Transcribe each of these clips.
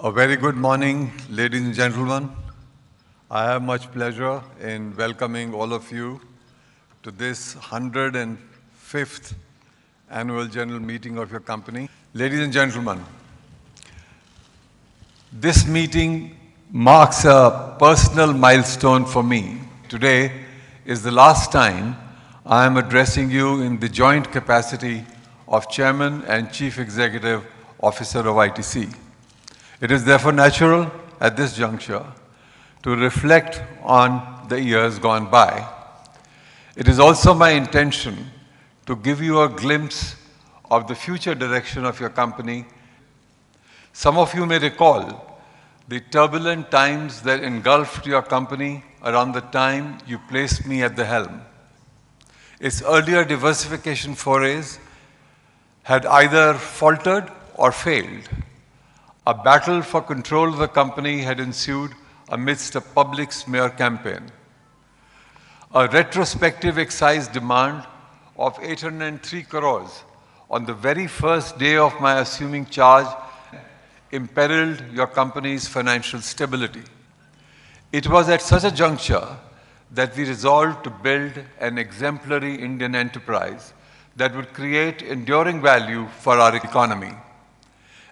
A very good morning, ladies and gentlemen. I have much pleasure in welcoming all of you to this 105th annual general meeting of your company. Ladies and gentlemen, this meeting marks a personal milestone for me. Today is the last time I am addressing you in the joint capacity of Chairman and Chief Executive Officer of ITC. It is therefore natural at this juncture to reflect on the years gone by. It is also my intention to give you a glimpse of the future direction of your company. Some of you may recall the turbulent times that engulfed your company around the time you placed me at the helm. Its earlier diversification forays had either faltered or failed. A battle for control of the company had ensued amidst a public smear campaign. A retrospective excise demand of 803 crores on the very first day of my assuming charge imperiled your company's financial stability. It was at such a juncture that we resolved to build an exemplary Indian enterprise that would create enduring value for our economy.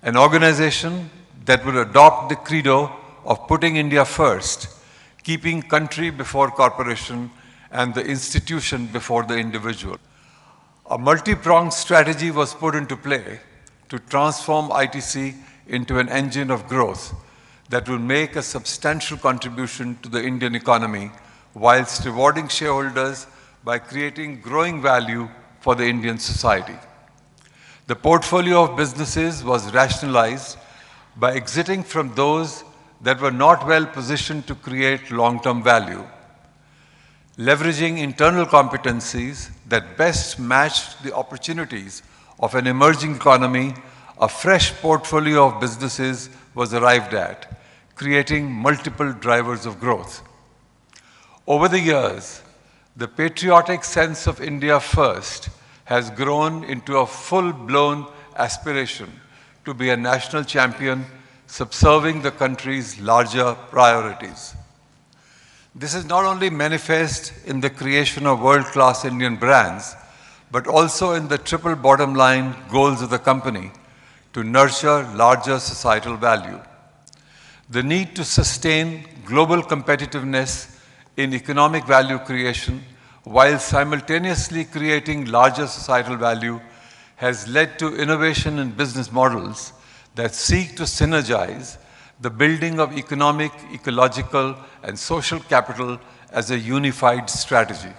An organization that would adopt the credo of putting India first, keeping country before corporation and the institution before the individual. A multi-pronged strategy was put into play to transform ITC into an engine of growth that will make a substantial contribution to the Indian economy whilst rewarding shareholders by creating growing value for the Indian society. The portfolio of businesses was rationalized by exiting from those that were not well positioned to create long-term value. Leveraging internal competencies that best matched the opportunities of an emerging economy, a fresh portfolio of businesses was arrived at, creating multiple drivers of growth. Over the years, the patriotic sense of India first has grown into a full-blown aspiration to be a national champion, subserving the country's larger priorities. This is not only manifest in the creation of world-class Indian brands, but also in the triple bottom line goals of the company to nurture larger societal value. The need to sustain global competitiveness in economic value creation while simultaneously creating larger societal value has led to innovation in business models that seek to synergize the building of economic, ecological, and social capital as a unified strategy.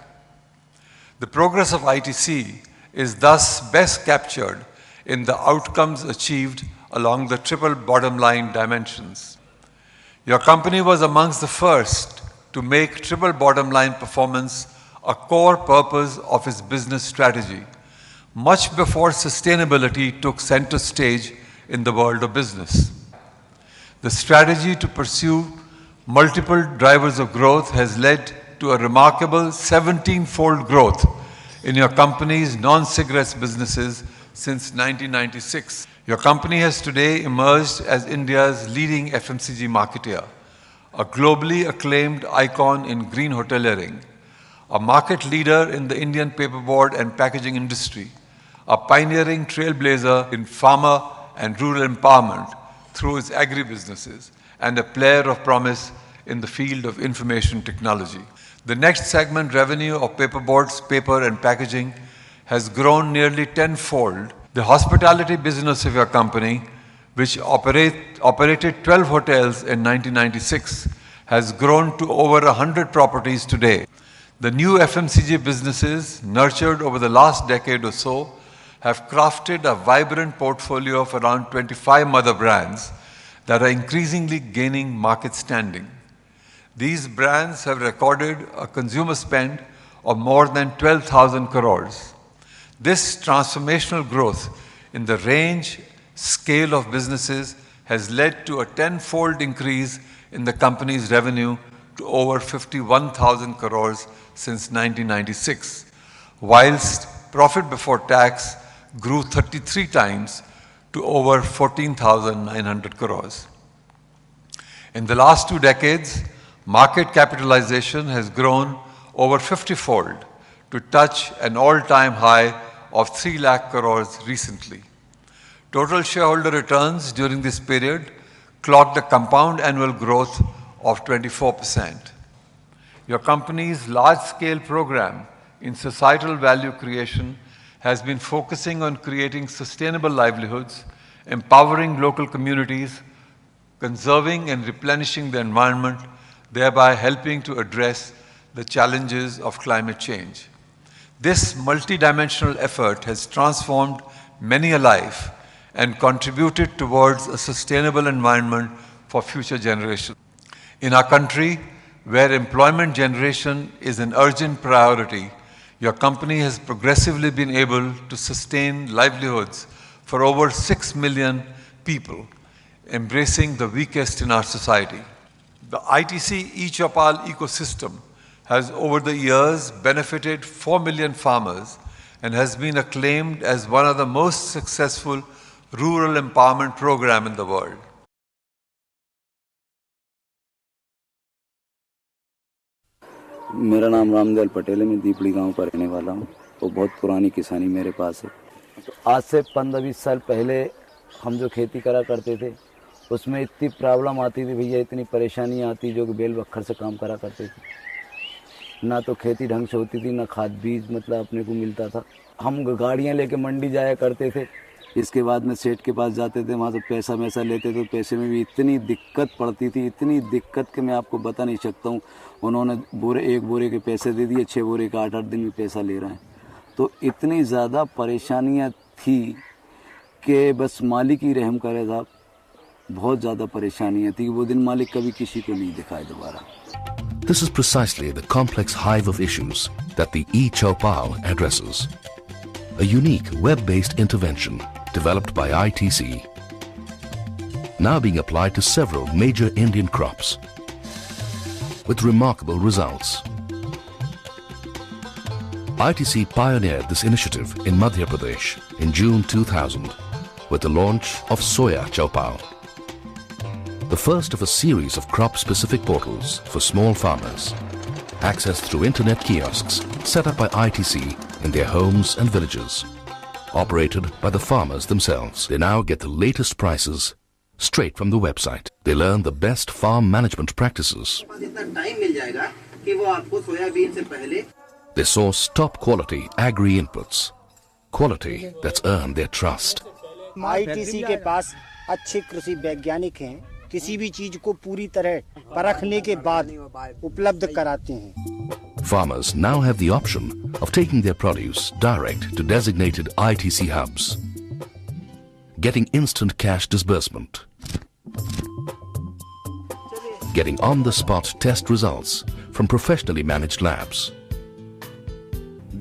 The progress of ITC is thus best captured in the outcomes achieved along the triple bottom line dimensions. Your company was amongst the first to make triple bottom line performance a core purpose of its business strategy, much before sustainability took center stage in the world of business. The strategy to pursue multiple drivers of growth has led to a remarkable 17-fold growth in your company's non-cigarettes businesses since 1996. Your company has today emerged as India's leading FMCG marketeer, a globally acclaimed icon in green hoteliering, a market leader in the Indian paperboard and packaging industry, a pioneering trailblazer in farmer and rural empowerment through its agri-businesses, and a player of promise in the field of information technology. The next segment, revenue of paperboards, paper and packaging, has grown nearly tenfold. The hospitality business of your company, which operated 12 hotels in 1996, has grown to over 100 properties today. The new FMCG businesses, nurtured over the last decade or so, have crafted a vibrant portfolio of around 25 mother brands that are increasingly gaining market standing. These brands have recorded a consumer spend of more than 12,000 crores. This transformational growth in the range, scale of businesses has led to a tenfold increase in the company's revenue to over 51,000 crores since 1996, whilst profit before tax grew 33 times to over 14,900 crores. In the last 2 decades, market capitalization has grown over 50-fold to touch an all-time high of 3 lakh crores recently. Total shareholder returns during this period clocked a compound annual growth of 24%. Your company's large-scale program in societal value creation has been focusing on creating sustainable livelihoods, empowering local communities, conserving and replenishing the environment, thereby helping to address the challenges of climate change. This multidimensional effort has transformed many a life and contributed towards a sustainable environment for future generations. In our country, where employment generation is an urgent priority, your company has progressively been able to sustain livelihoods for over 6 million people, embracing the weakest in our society. The ITC e-Chopal ecosystem has over the years benefited 4 million farmers and has been acclaimed as one of the most successful rural empowerment programs in the world. मेरा नाम रामदयाल पटेल है, मैं दीपड़ी गांव का रहने वाला हूं और बहुत पुरानी किसानी मेरे पास है। तो आज से 15-20 साल पहले हम जो खेती करा करते थे उसमें इतनी प्रॉब्लम आती थी भैया, इतनी परेशानी आती जो कि बेल बखर से काम करा करते थे। ना तो खेती ढंग से होती थी, ना खाद बीज मतलब अपने को मिलता था। हम गाड़ियाँ लेके मंडी जाया करते थे, इसके बाद में सेठ के पास जाते थे, वहाँ से पैसा वैसा लेते थे। पैसे में भी इतनी दिक्कत पड़ती थी, इतनी दिक्कत कि मैं आपको बता नहीं सकता हूँ। उन्होंने एक बोरे के पैसे दे दिए, 6 बोरे का 8-8 दिन में पैसा ले रहे हैं। तो इतनी ज़्यादा परेशानियाँ थी कि बस मालिक ही रहम करे साहब। बहुत ज़्यादा परेशानियाँ थी, वो दिन मालिक कभी किसी को नहीं दिखाए दोबारा। This is precisely the complex hive of issues that the e-Chopal addresses. A unique web-based intervention developed by ITC, now being applied to several major Indian crops with remarkable results. ITC pioneered this initiative in Madhya Pradesh in June 2000 with the launch of Soya Chopal, the first of a series of crop-specific portals for small farmers, accessed through internet kiosks set up by ITC in their homes and villages, operated by the farmers themselves. They now get the latest prices straight from the website. They learn the best farm management practices. They source top quality agri inputs, quality that's earned their trust. ITC के पास अच्छे कृषि वैज्ञानिक हैं, किसी भी चीज को पूरी तरह परखने के बाद उपलब्ध कराते हैं. Farmers now have the option of taking their produce direct to designated ITC hubs, getting instant cash disbursement, getting on-the-spot test results from professionally managed labs.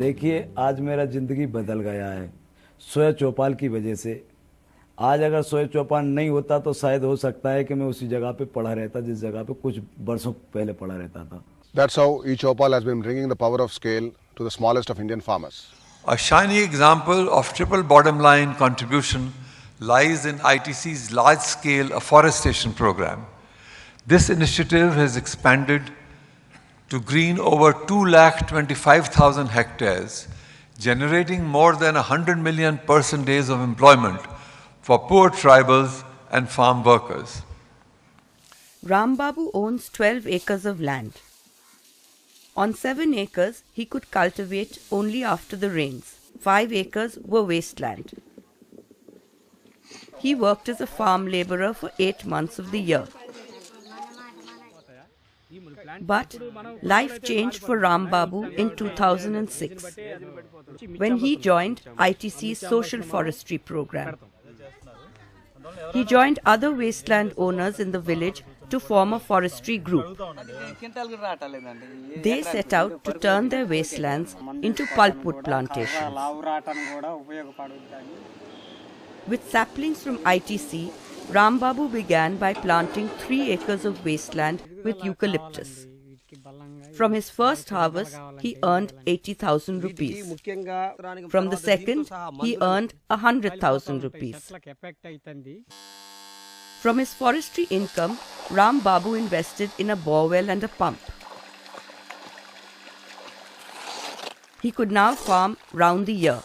देखिए, आज मेरा जिंदगी बदल गया है सोया चौपाल की वजह से. आज अगर सोया चौपाल नहीं होता तो शायद हो सकता है कि मैं उसी जगह पे पड़ा रहता जिस जगह पे कुछ वर्षों पहले पड़ा रहता था. That's how e-Chopal has been bringing the power of scale to the smallest of Indian farmers. A shining example of triple bottom line contribution lies in ITC's large-scale Afforestation program. This initiative has expanded to green over 225,000 hectares, generating more than 100 million person days of employment for poor tribals and farm workers. Rambabu owns 12 acres of land. On 7 acres, he could cultivate only after the rains. 5 acres were wasteland. He worked as a farm labourer for 8 months of the year. But life changed for Rambabu in 2006 when he joined ITC's social forestry program. He joined other wasteland owners in the village to form a forestry group. They set out to turn their wastelands into pulpwood plantations. With saplings from ITC, Rambabu began by planting 3 acres of wasteland with eucalyptus. From his first harvest, he earned 80,000 rupees. From the second, he earned 100,000 rupees. From his forestry income, Ram Babu invested in a borewell and a pump. He could now farm round the year.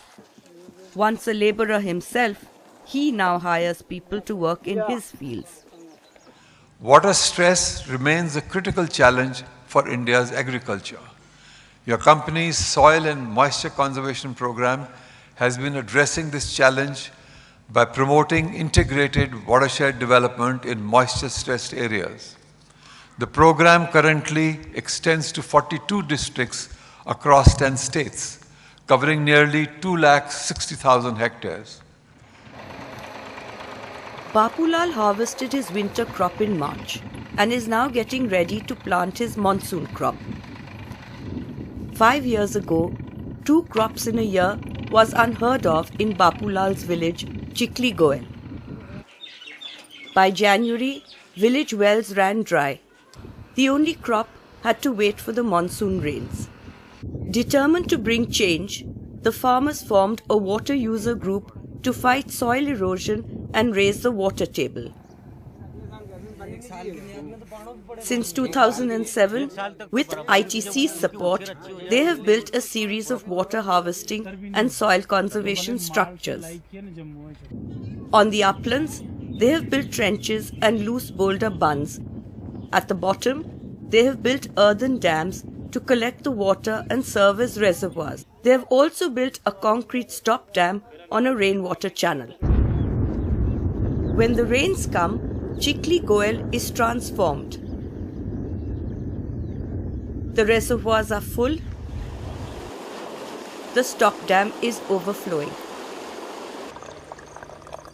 Once a labourer himself, he now hires people to work in his fields. Water stress remains a critical challenge for India's agriculture. Your company's soil and moisture conservation program has been addressing this challenge by promoting integrated watershed development in moisture-stressed areas. The program currently extends to 42 districts across 10 states, covering nearly 260,000 hectares. Bapulal harvested his winter crop in March and is now getting ready to plant his monsoon crop. 5 years ago, 2 crops in a year was unheard of in Bapulal's village, Chikli Goel. By January, village wells ran dry. The only crop had to wait for the monsoon rains. Determined to bring change, the farmers formed a water user group to fight soil erosion and raise the water table. Since 2007, with ITC's support, they have built a series of water harvesting and soil conservation structures. On the uplands, they have built trenches and loose boulder bunds. At the bottom, they have built earthen dams to collect the water and serve as reservoirs. They have also built a concrete stop dam on a rainwater channel. When the rains come, Chikli Goel is transformed. The reservoirs are full. The stop dam is overflowing.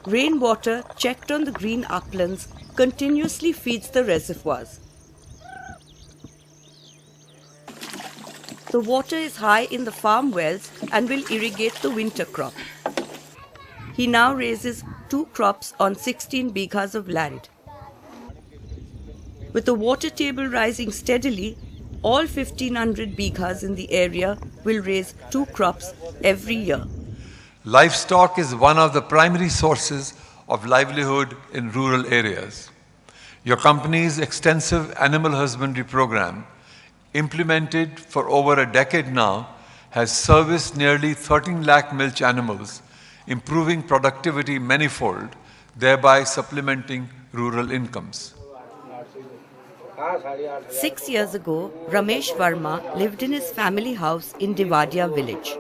Rainwater checked on the green uplands continuously feeds the reservoirs. The water is high in the farm wells and will irrigate the winter crop. He now raises 2 crops on 16 bighas of land. With the water table rising steadily, all 1500 bighas in the area will raise 2 crops every year. Livestock is one of the primary sources of livelihood in rural areas. Your company's extensive animal husbandry program, implemented for over a decade now, has serviced nearly 13 lakh milch animals, improving productivity manifold, thereby supplementing rural incomes. 6 years ago, Ramesh Verma lived in his family house in Devadia village.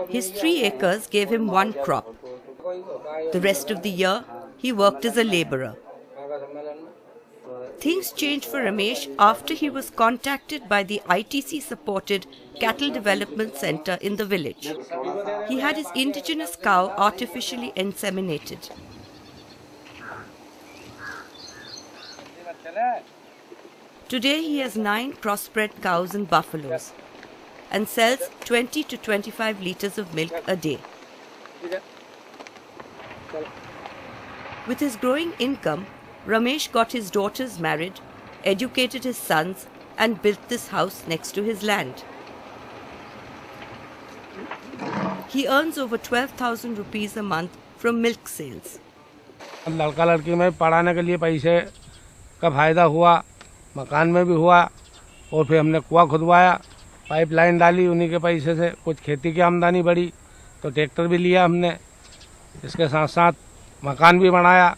His 3 acres gave him 1 crop. The rest of the year, he worked as a labourer. Things changed for Ramesh after he was contacted by the ITC-supported Cattle Development Center in the village. He had his indigenous cow artificially inseminated. Today he has 9 crossbred cows and buffaloes and sells 20 to 25 litres of milk a day. With his growing income, Ramesh got his daughters married, educated his sons and built this house next to his land. He earns over 12,000 rupees a month from milk sales. लड़का लड़की में पढ़ाने के लिए पैसे का फ़ायदा हुआ, मकान में भी हुआ और फिर हमने कुआं खुदवाया, पाइपलाइन डाली, उन्हीं के पैसे से कुछ खेती की आमदनी बढ़ी तो ट्रैक्टर भी लिया हमने, इसके साथ साथ मकान भी बनाया,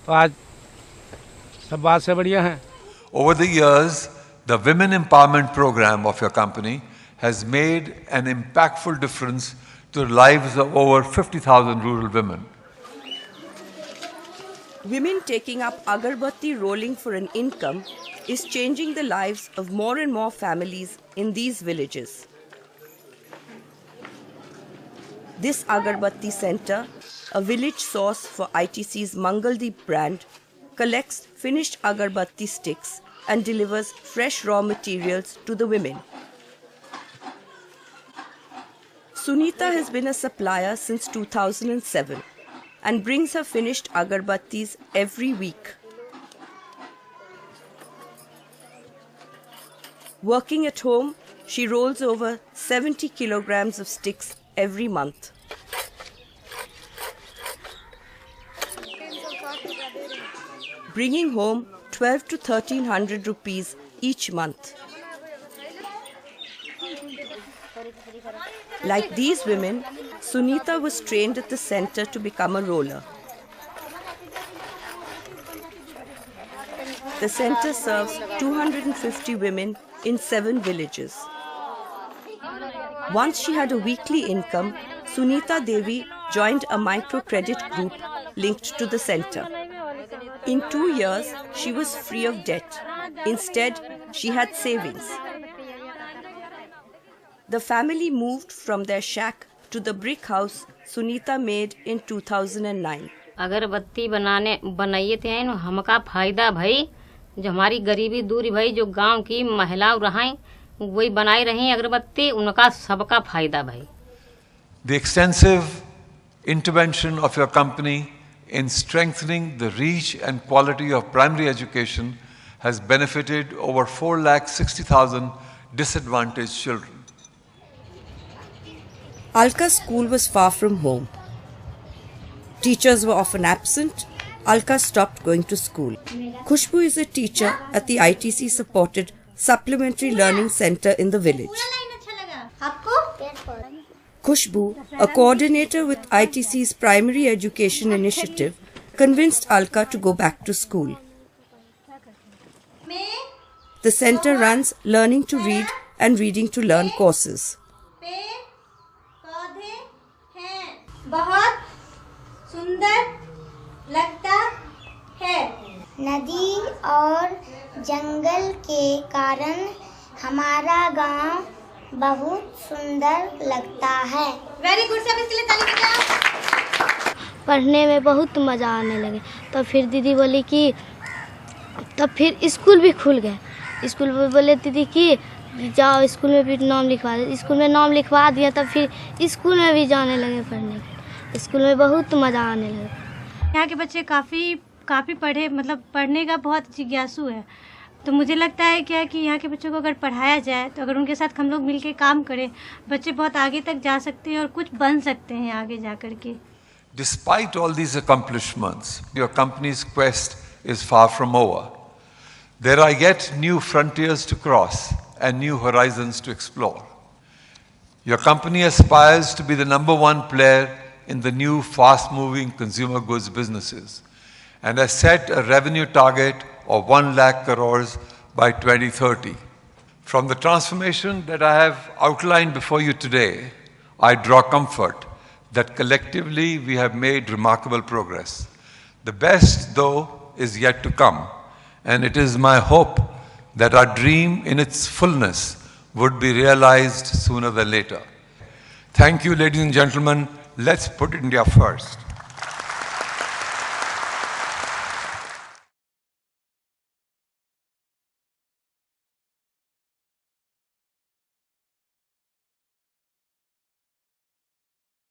तो आज सब बात से बढ़िया हैं. Over the years, the women empowerment program of your company has made an impactful difference to the lives of over 50,000 rural women. Women taking up agarbatti rolling for an income is changing the lives of more and more families in these villages. This Agarbatti Center, a village source for ITC's Mangaldeep brand, collects finished agarbatti sticks and delivers fresh raw materials to the women. Sunita has been a supplier since 2007 and brings her finished agarbattis every week. Working at home, she rolls over 70 kilograms of sticks every month. bringing home 12 to 1300 rupees each month. Like these women, Sunita was trained at the center to become a roller. The center serves 250 women in 7 villages. Once she had a weekly income, Sunita Devi joined a microcredit group linked to the center. In 2 years, she was free of debt. Instead, she had savings. The family moved from their shack to the brick house Sunita made in 2009. अगरबत्ती बनाइए थे हमका फायदा भाई जो हमारी गरीबी दूरी भाई जो गांव की महिलाएं रहाई वही बनाई रही अगरबत्ती उनका सबका फायदा भाई. The extensive intervention of your company in strengthening the reach and quality of primary education has benefited over 4,60,000 disadvantaged children. Alka's school was far from home. Teachers were often absent. Alka stopped going to school. Khushbu is a teacher at the ITC supported Supplementary Learning Center in the village. Khushbu, a coordinator with ITC's primary education initiative, convinced Alka to go back to school. The center runs Learning to Read and Reading to Learn courses. बहुत सुंदर लगता है. नदी और जंगल के कारण हमारा गांव बहुत सुंदर लगता है. वेरी गुड, सब इसके लिए ताली बजाओ. पढ़ने में बहुत मज़ा आने लगे. तो फिर दीदी बोली कि तब फिर स्कूल भी खुल गए. स्कूल में बोले दीदी कि जाओ स्कूल में भी नाम लिखवा दे. स्कूल में नाम लिखवा दिया तब फिर स्कूल में भी जाने लगे पढ़ने. स्कूल में बहुत मज़ा आने लगा. यहाँ के बच्चे काफ़ी पढ़े, मतलब पढ़ने का बहुत जिज्ञासु है. तो मुझे लगता है क्या कि यहाँ के बच्चों को अगर पढ़ाया जाए तो अगर उनके साथ हम लोग मिलके काम करें, बच्चे बहुत आगे तक जा सकते हैं और कुछ बन सकते हैं आगे जा कर के. Despite all these accomplishments, your company's quest is far from over. There are yet new frontiers to cross and new horizons to explore. Your company aspires to be the #1 player in the new fast-moving consumer goods businesses and has set a revenue target of 1 lakh crores by 2030. From the transformation that I have outlined before you today, I draw comfort that collectively we have made remarkable progress. The best, though, is yet to come, and it is my hope that our dream in its fullness would be realized sooner than later. Thank you, ladies and gentlemen. Let's put India first.